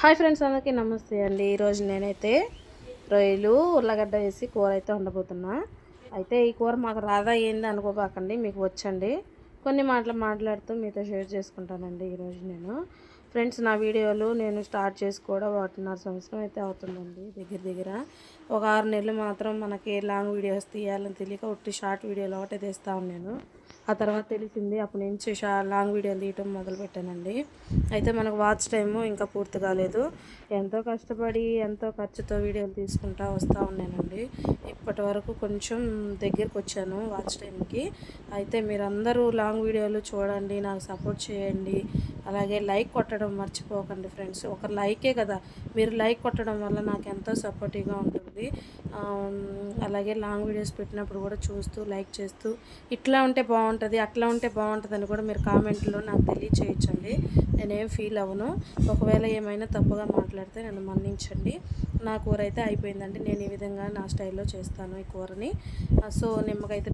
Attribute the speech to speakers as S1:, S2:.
S1: Hi friends, అందరికీ నమస్తే అండి. ఈరోజు నేనైతే రొయ్యలు ఉల్లగడ్డ వేసి కూర అయితే వండబోతున్నా. అయితే ఈ కూర మాకు రాదా ఏంది అనుకోబాకండి, మీకు వచ్చండి. కొన్ని మాటలు మాట్లాడుతూ మీతో షేర్ చేసుకుంటానండి ఈరోజు నేను. ఫ్రెండ్స్, నా వీడియోలు నేను స్టార్ట్ చేసి కూడా 1.5 సంవత్సరం అయితే అవుతుందండి. దగ్గర ఒక 6 నెలలు మాత్రం మనకి లాంగ్ వీడియోస్ తీయాలని తెలియక ఒట్టి షార్ట్ వీడియోలు ఒకటే తీస్తూ ఉన్నాను. ఆ తర్వాత తెలిసింది, అప్పటి నుంచి లాంగ్ వీడియోలు తీయటం మొదలుపెట్టానండి. అయితే మనకు వాచ్ టైము ఇంకా పూర్తి కాలేదు. ఎంతో కష్టపడి ఎంతో ఖర్చుతో వీడియోలు తీసుకుంటూ వస్తూ ఉన్నానండి. ఇప్పటి వరకు కొంచెం దగ్గరికి వచ్చాను వాచ్ టైంకి. అయితే మీరందరూ లాంగ్ వీడియోలు చూడండి, నాకు సపోర్ట్ చేయండి. అలాగే లైక్ కొట్టడం మర్చిపోకండి ఫ్రెండ్స్. ఒక లైకే కదా, మీరు లైక్ కొట్టడం వల్ల నాకు ఎంతో సపోర్టివ్గా ఉంటుంది. అలాగే లాంగ్ వీడియోస్ పెట్టినప్పుడు కూడా చూస్తూ లైక్ చేస్తూ ఇట్లా ఉంటే బాగుంటుంది, అట్లా ఉంటే బాగుంటుంది అని కూడా మీరు కామెంట్లో నాకు తెలియచేయచ్చండి. నేనేం ఫీల్ అవ్వను. ఒకవేళ ఏమైనా తప్పుగా మాట్లాడితే నన్ను మన్నించండి. నా కూర అయితే అయిపోయిందండి. నేను ఈ విధంగా నా స్టైల్లో చేస్తాను ఈ కూరని. సో నిమ్మకైతే